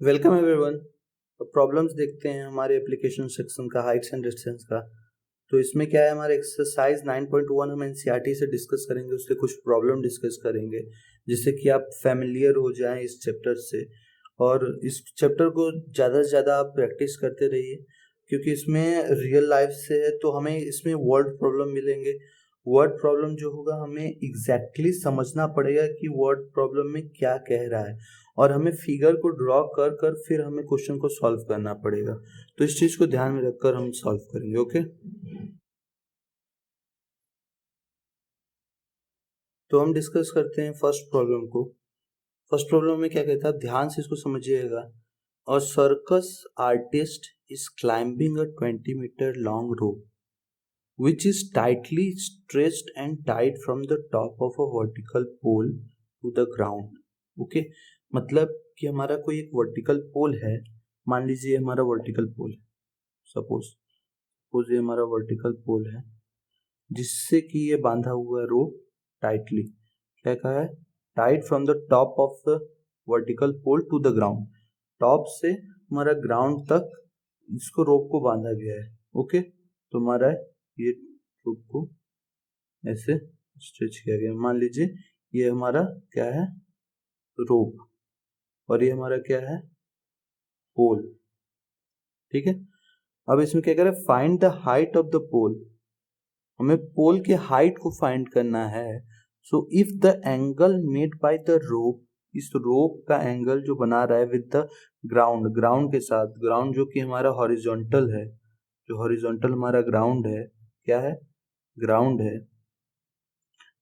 Welcome everyone. तो problems देखते हैं हमारे एप्लीकेशन सेक्शन का, हाइट्स एंड डिस्टेंस का। तो इसमें क्या है, हमारे एक्सरसाइज 9.1 हम एनसीईआरटी से डिस्कस करेंगे, उससे कुछ प्रॉब्लम डिस्कस करेंगे जिससे कि आप फैमिलियर हो जाएं इस चैप्टर से। और इस चैप्टर को ज़्यादा से ज़्यादा आप प्रैक्टिस करते रहिए, क्योंकि इसमें रियल लाइफ से है तो हमें इसमें वर्ड प्रॉब्लम मिलेंगे। वर्ड प्रॉब्लम जो होगा हमें एग्जैक्टली समझना पड़ेगा कि वर्ड प्रॉब्लम में क्या कह रहा है, और हमें फिगर को ड्रॉ कर कर फिर हमें क्वेश्चन को सॉल्व करना पड़ेगा। तो इस चीज़ को ध्यान में रखकर हम सॉल्व करेंगे। ओके, तो हम डिस्कस करते हैं फर्स्ट प्रॉब्लम को। फर्स्ट प्रॉब्लम में क्या कहता है, ध्यान से इसको समझिएगा। और circus artist is climbing a 20 metre long rope which is tightly stretched and tied from the top of a vertical pole to the ground। Okay, मतलब कि हमारा कोई एक वर्टिकल पोल है। मान लीजिए हमारा वर्टिकल पोल है, सपोज सपोज ये हमारा वर्टिकल पोल है जिससे कि ये बांधा हुआ है रोप टाइटली। क्या कहा है, tight from the top of the vertical pole to the ground. Top से हमारा ग्राउंड तक इसको रोप को बांधा गया है। ओके, तो हमारा ये रोप को ऐसे स्ट्रेच किया गया। मान लीजिए ये हमारा क्या है, रोप, और ये हमारा क्या है, पोल। ठीक है, अब इसमें क्या करें, find the height of the pole. हमें पोल के हाइट को फाइंड करना है। So if the angle made by the rope, इस रोप का एंगल जो बना रहा है विद द ग्राउंड, ग्राउंड के साथ, ग्राउंड जो कि हमारा हॉरिजॉन्टल है, जो हॉरिजॉन्टल हमारा ग्राउंड है, क्या है, ग्राउंड है,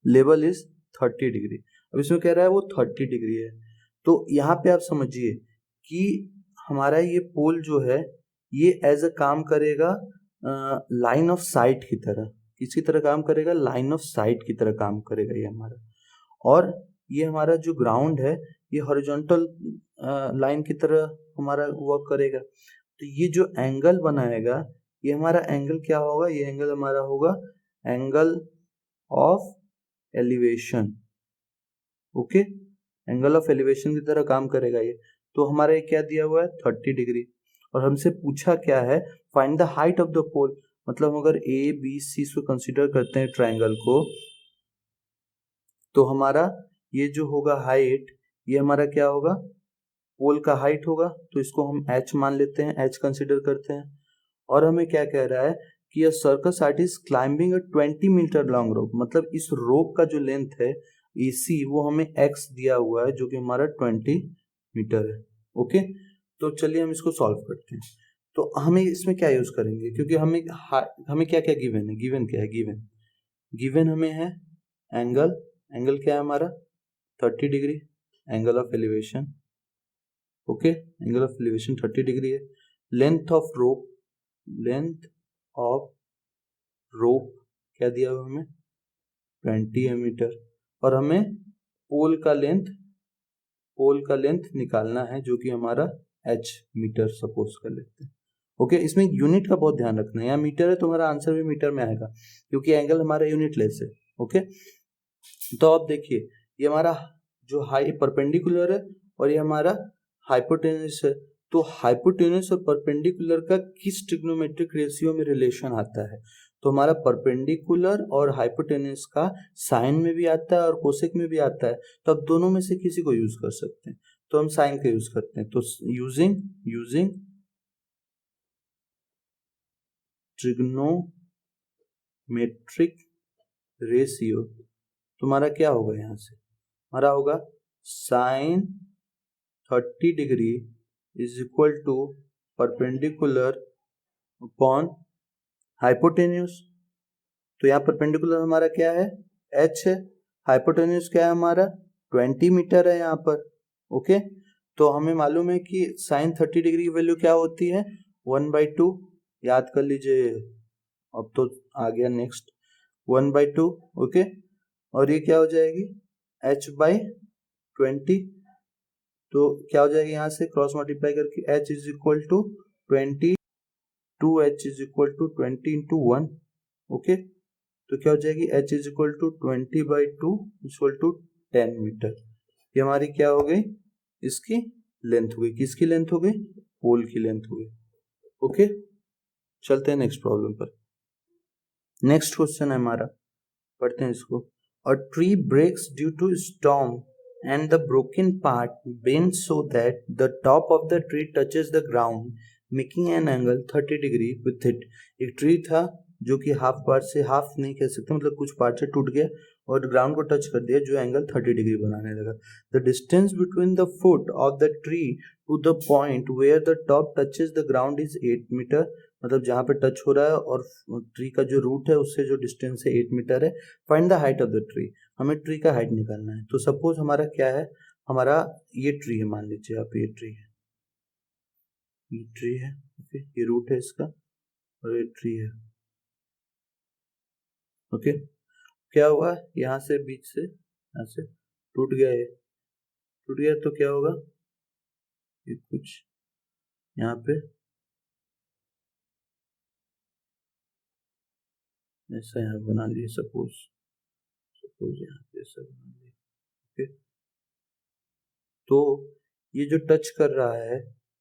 लेवल इज 30 डिग्री। अब इसमें कह रहा है वो 30 डिग्री है। तो यहाँ पे आप समझिए कि हमारा ये पोल जो है ये एज अ काम करेगा लाइन ऑफ साइट की तरह। किसकी तरह काम करेगा, लाइन ऑफ साइट की तरह काम करेगा ये हमारा। और ये हमारा जो ग्राउंड है ये हॉरिजॉन्टल लाइन की तरह हमारा वर्क करेगा। तो ये जो एंगल बनाएगा ये हमारा एंगल क्या होगा, ये एंगल हमारा होगा angle of elevation. Okay, angle of elevation की तरह काम करेगा ये। तो हमारा ये क्या दिया हुआ है, 30 डिग्री। और हमसे पूछा क्या है, find the height of the pole. मतलब अगर ए बी सी को कंसीडर करते हैं ट्राइंगल को, तो हमारा ये जो होगा हाइट, ये हमारा क्या होगा, पोल का हाइट होगा। तो इसको हम h मान लेते हैं, h कंसीडर करते हैं। और हमें क्या कह रहा है कि ये circus artist climbing a 20 metre long rope, मतलब इस रोप का जो लेंथ है AC वो हमें x दिया हुआ है जो कि हमारा 20 मीटर है। ओके, तो चलिए हम इसको सॉल्व करते हैं। तो हमें इसमें क्या यूज करेंगे, क्योंकि हमें क्या क्या गिवन है, गिवन क्या है, गिवन गिवन हमें है एंगल, एंगल क्या है हमारा 30 degree, angle of elevation. Okay, angle of elevation 30 degree है। Length of rope, length of rope क्या दिया हुआ हमें, 20 मीटर। और हमें पोल का लेंथ, पोल का लेंथ निकालना है जो कि हमारा h मीटर सपोज कर लेते हैं। ओके, इसमें यूनिट का बहुत ध्यान रखना है। यहाँ मीटर है तो हमारा आंसर भी मीटर में आएगा, क्योंकि एंगल हमारा यूनिट लेस है। ओके, तो अब देखिए ये हमारा जो हाई परपेंडिकुलर है और ये हमारा हाइपोटेनस है। तो हाइपोटेनस और परपेंडिकुलर का किस ट्रिग्नोमेट्रिक रेशियो में रिलेशन आता है, तो हमारा परपेंडिकुलर और हाइपोटेनस का साइन में भी आता है और कोसेक में भी आता है। तो अब दोनों में से किसी को यूज कर सकते हैं, तो हम साइन का यूज करते हैं। तो यूजिंग यूजिंग ट्रिग्नोमेट्रिक रेशियो, तुम्हारा क्या होगा, यहाँ से हमारा होगा sine 30 degree is equal to perpendicular upon hypotenuse. तो यहाँ परपेंडिकुलर हमारा क्या है, h है, हाइपोटेन्यूज क्या है हमारा 20 मीटर है यहाँ पर। ओके, तो हमें मालूम है कि साइन 30 डिग्री की वैल्यू क्या होती है, 1/2। याद कर लीजिए, अब तो आ गया नेक्स्ट 1/2। ओके, और ये क्या हो जाएगी h/20। तो क्या हो जाएगा, यहाँ से क्रॉस मल्टीप्लाई करके h is equal to 20, 2h is equal to 20 into 1। Okay, तो क्या हो जाएगी h is equal to 20/2 equal to 10 metre. ये हमारी क्या हो गई, इसकी लेंथ हो गई, किसकी लेंथ हो गई, पोल की लेंथ हो गई। ओके, चलते हैं नेक्स्ट प्रॉब्लम पर। नेक्स्ट क्वेश्चन है हमारा, पढ़ते हैं इसको। A tree breaks due to storm and the broken part bends so that the top of the tree touches the ground making an angle 30 degree with it. एक tree था जो कि हाफ पार्ट से, हाफ नहीं कह सकते, मतलब कुछ पार्ट से टूट गया और ग्राउंड को टच कर दिया, जो एंगल 30 डिग्री बनाने लगा। The distance between the foot of the tree to the point where the top touches the ground is 8 metre. मतलब जहाँ पे टच हो रहा है और ट्री का जो रूट है उससे जो डिस्टेंस है 8 मीटर है। Find the height of the tree, हमें ट्री का हाइट निकालना है। तो सपोज हमारा क्या है, हमारा ये ट्री है, मान लीजिए आप ये ट्री है, ये ट्री है, ओके, ये रूट है इसका और ये ट्री है। ओके, क्या हुआ, यहाँ से बीच से, यहाँ से टूट गया, ये टूट गया तो क्या होगा, ये कुछ यहाँ पे ऐसा यहाँ बना लिए, सपोज यहाँ पे ऐसा बना लिए। ओके, तो ये जो टच कर रहा है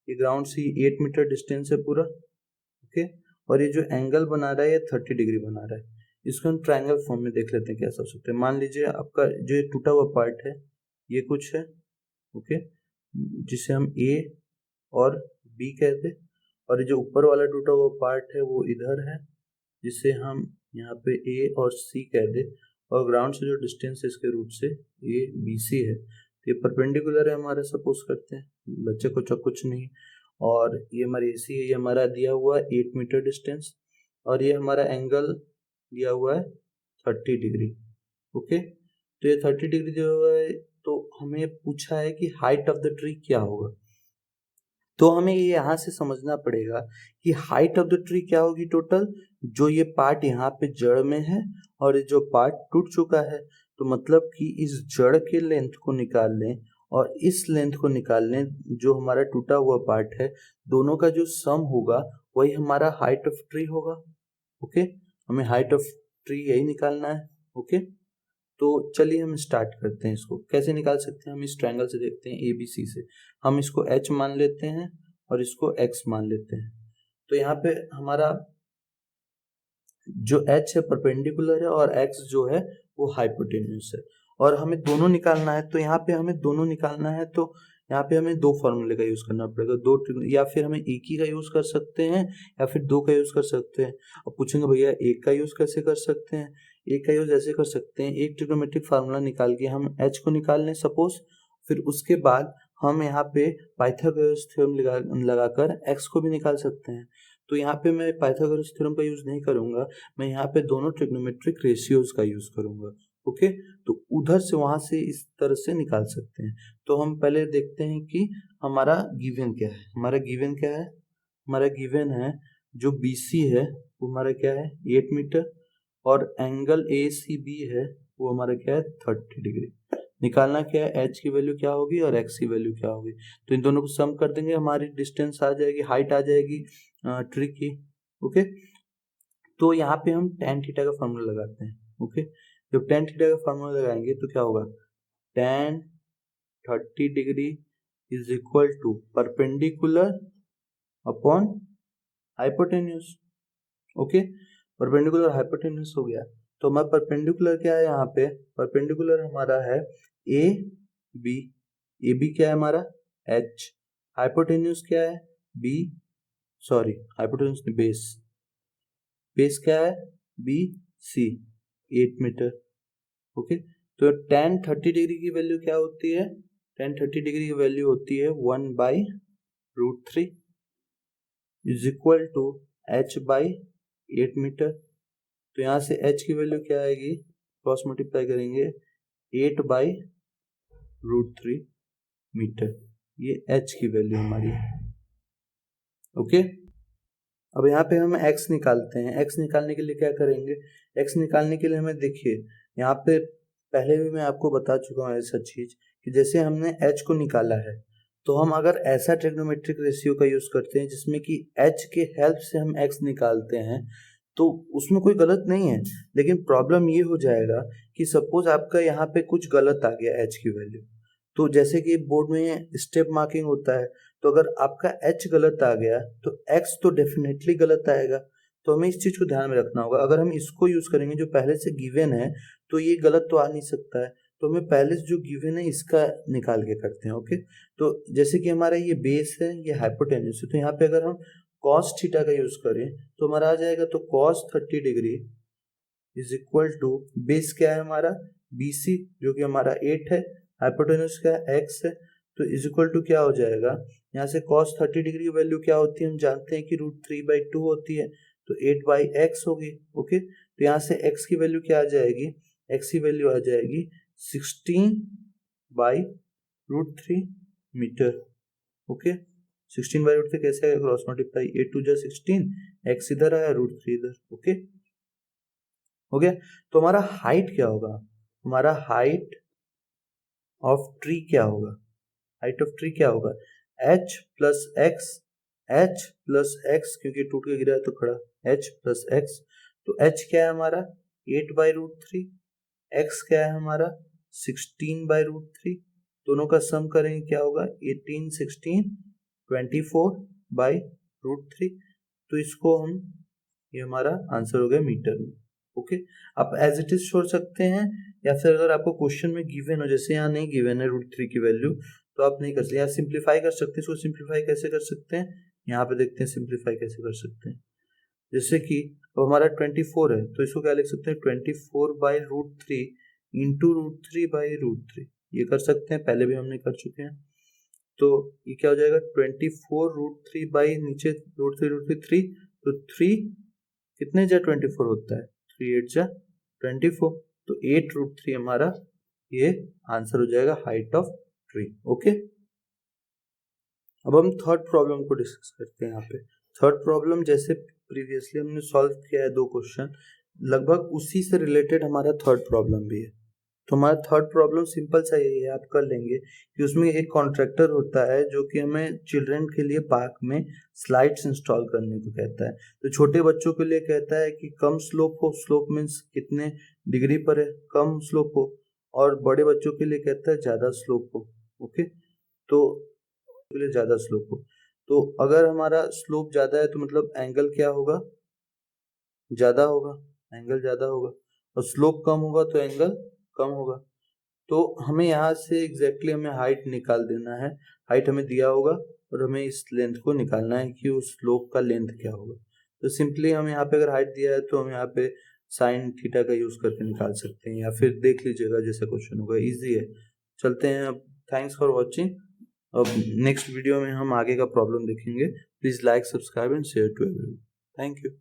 ये ग्राउंड से 8 मीटर डिस्टेंस है पूरा। ओके, और ये जो एंगल बना रहा है ये 30 डिग्री बना रहा है। इसको हम ट्रायंगल फॉर्म में देख लेते हैं कैसा हो सकता है। मान लीजिए आपका जो ये टूटा हुआ पार्ट है ये कुछ है, ओके, जिसे हम ए और बी कहते हैं, और ये जो ऊपर वाला टूटा हुआ पार्ट है वो इधर है, जिसे हम यहाँ पे ए और सी कह दे, और ग्राउंड से जो डिस्टेंस है इसके रूट से ये बी सी है। तो ये परपेंडिकुलर है हमारा, सपोज करते हैं, बच्चे को कुछ नहीं। और ये हमारी ए सी है, ये हमारा दिया हुआ है 8 मीटर डिस्टेंस, और ये हमारा एंगल दिया हुआ है 30 डिग्री। ओके, तो ये 30 डिग्री दिया हुआ है, तो हमें पूछा है कि हाइट ऑफ द ट्री क्या होगा। तो हमें ये यहाँ से समझना पड़ेगा कि हाइट ऑफ द ट्री क्या होगी टोटल, जो ये पार्ट यहाँ पे जड़ में है और ये जो पार्ट टूट चुका है, तो मतलब कि इस जड़ के लेंथ को निकाल लें और इस लेंथ को निकाल लें, जो हमारा टूटा हुआ पार्ट है, दोनों का जो सम होगा वही हमारा हाइट ऑफ ट्री होगा। ओके, हमें हाइट ऑफ ट्री यही निकालना है। ओके, तो चलिए हम स्टार्ट करते हैं। इसको कैसे निकाल सकते हैं, हम इस ट्रायंगल से देखते हैं, ए बी सी से। हम इसको h मान लेते हैं और इसको x मान लेते हैं। तो यहाँ पे हमारा जो h है परपेंडिकुलर है और x जो है वो हाइपोटेन्यूज है, और हमें दोनों निकालना है। तो यहाँ पे हमें दोनों निकालना है, तो यहाँ पे हमें दो फॉर्मूले का यूज करना पड़ेगा, या फिर हमें एक ही का यूज कर सकते हैं या फिर दो का यूज कर सकते हैं। अब पूछेंगे भैया एक का यूज कैसे कर सकते हैं, एक का यूज ऐसे कर सकते हैं, एक ट्रिग्नोमेट्रिक फार्मूला निकाल के हम h को निकाल लें सपोज, फिर उसके बाद हम यहाँ पे पाइथागोरस थ्योरम लगाकर x को भी निकाल सकते हैं। तो यहाँ पे मैं पाइथागोरस थ्योरम का यूज नहीं करूंगा, मैं यहाँ पे दोनों ट्रिग्नोमेट्रिक रेशियोज का यूज करूंगा। ओके, तो उधर से वहां से इस तरह से निकाल सकते हैं। तो हम पहले देखते हैं कि हमारा गिवन क्या है। हमारा गिवन क्या है, हमारा गिवन है जो BC है वो हमारा क्या है 8 मीटर, और एंगल ACB है वो हमारा क्या है 30 डिग्री। निकालना क्या है, h की वैल्यू क्या होगी और x की वैल्यू क्या होगी। तो इन दोनों को सम कर देंगे, हमारी डिस्टेंस आ जाएगी, हाइट आ जाएगी ट्री की। ओके, तो यहाँ पे हम tan थीटा का फॉर्मूला लगाते हैं। ओके, जब tan थीटा का फॉर्मूला लगाएंगे तो क्या होगा, tan 30 degree is equal to perpendicular upon hypotenuse. Okay, perpendicular hypotenuse हो गया। तो हमारा परपेंडिकुलर क्या है, यहाँ पे परपेंडिकुलर हमारा है ए बी क्या है हमारा h, हाइपोटेन्यूज क्या है बी, सॉरी हाइपोटेन्यूज नहीं, बेस क्या है BC 8 मीटर। ओके, तो tan 30 डिग्री की वैल्यू क्या होती है, tan 30 डिग्री की वैल्यू होती है 1/√3 is equal to h/8 metre. तो यहाँ से h की वैल्यू क्या आएगी, क्रॉस मल्टीप्लाई करेंगे 8/√3 मीटर, ये h की वैल्यू हमारी है। ओके, अब यहाँ पे हम x निकालते हैं। x निकालने के लिए क्या करेंगे, x निकालने के लिए हमें देखिए यहाँ पे पहले भी मैं आपको बता चुका हूँ ऐसा चीज कि जैसे हमने h को निकाला है, तो हम अगर ऐसा ट्रिग्नोमेट्रिक रेशियो का यूज करते हैं जिसमें कि h के हेल्प से हम x निकालते हैं, तो उसमें कोई गलत नहीं है। लेकिन प्रॉब्लम ये हो जाएगा कि सपोज आपका यहाँ पे कुछ गलत आ गया h की वैल्यू, तो जैसे कि बोर्ड में स्टेप मार्किंग होता है, तो अगर आपका एच गलत आ गया तो एक्स तो डेफिनेटली गलत आएगा। तो हमें इस चीज को ध्यान में रखना होगा। अगर हम इसको यूज करेंगे जो पहले से गिवन है, तो ये गलत तो आ नहीं सकता है, तो हमें पहले से जो गिवन है इसका निकाल के करते हैं। ओके, तो जैसे कि हमारा ये बेस है, ये हाइपोटेन्यूज है, तो यहाँ पे अगर हम कॉस थीटा का यूज करें तो हमारा आ जाएगा, तो cos 30 degree is equal to base क्या है हमारा BC, जो कि हमारा 8 है, हाइपोटेन्यूज क्या है x है, तो इज इक्वल टू क्या हो जाएगा, यहाँ से cos 30 डिग्री की वैल्यू क्या होती है हम जानते हैं कि √3/2 होती है, तो 8/x होगी। ओके, तो यहाँ से x की वैल्यू क्या आ जाएगी, x की वैल्यू आ जाएगी 16/√3 मीटर। ओके, 16/√3 कैसे आएगा, क्रॉस मल्टीप्लाई, 8 2 16, x इधर आया, √3 इधर। ओके, हो गया। तो हमारा हाइट क्या होगा, हमारा हाइट ऑफ ट्री क्या होगा, हाइट ऑफ ट्री क्या होगा, h plus x, h plus x, क्योंकि टूट के गिरा है तो खड़ा, h प्लस एक्स, तो h क्या है हमारा 8/√3, x क्या है हमारा 16/√3, दोनों का सम करेंगे क्या होगा 18 16 24/√3, तो इसको हम, ये हमारा आंसर हो गया मीटर में। ओके, आप एज इट इज छोड़ सकते हैं, या फिर अगर आपको क्वेश्चन में गिवन हो, जैसे यहाँ नहीं गिवन है √3 की वैल्यू, तो आप नहीं कर सकते, यहाँ सिंप्लीफाई कर सकते हैं। इसको सिंप्लीफाई कैसे कर सकते हैं, यहाँ पे देखते हैं सिंप्लीफाई कैसे कर सकते हैं। जैसे कि अब हमारा 24 है, तो इसको क्या लिख सकते हैं 24/√3 इंटू √3/√3, ये कर सकते हैं, पहले भी हमने कर चुके हैं। तो ये क्या हो जाएगा 24√3 बाई नीचे √3 तो 3 कितने जा 24 होता है, 3 8 जा 24, तो 8√3 हमारा ये आंसर हो जाएगा हाइट ऑफ ट्री। ओके, अब हम थर्ड प्रॉब्लम को डिस्कस करते हैं। यहाँ पे थर्ड प्रॉब्लम जैसे प्रीवियसली हमने सॉल्व किया है 2 क्वेश्चन, लगभग उसी से रिलेटेड हमारा थर्ड प्रॉब्लम भी है। तो हमारा थर्ड प्रॉब्लम सिंपल सा यही है, आप कर लेंगे कि उसमें एक कॉन्ट्रैक्टर होता है जो कि हमें चिल्ड्रन के लिए पार्क में स्लाइड्स इंस्टॉल करने को कहता है। तो छोटे बच्चों के लिए कहता है कि कम स्लोप हो, स्लोप मीन्स कितने डिग्री पर है, कम स्लोप हो, और बड़े बच्चों के लिए कहता है ज़्यादा स्लोप हो। ओके, तो के लिए ज़्यादा स्लोप हो, तो अगर हमारा स्लोप ज़्यादा है तो मतलब एंगल क्या होगा, ज़्यादा होगा, एंगल ज़्यादा होगा, और स्लोप कम होगा तो एंगल कम होगा। तो हमें यहाँ से एग्जैक्टली हमें हाइट निकाल देना है, हाइट हमें दिया होगा और हमें इस लेंथ को निकालना है कि उस स्लोप का लेंथ क्या होगा। तो सिंपली हम यहाँ पे अगर हाइट दिया है तो हम यहाँ पे साइन थीटा का यूज करके निकाल सकते हैं, या फिर देख लीजिएगा जैसा क्वेश्चन होगा, इजी है। चलते हैं अब, थैंक्स फॉर वॉचिंग। अब नेक्स्ट वीडियो में हम आगे का प्रॉब्लम देखेंगे। Please like, subscribe and share to everyone. Thank you.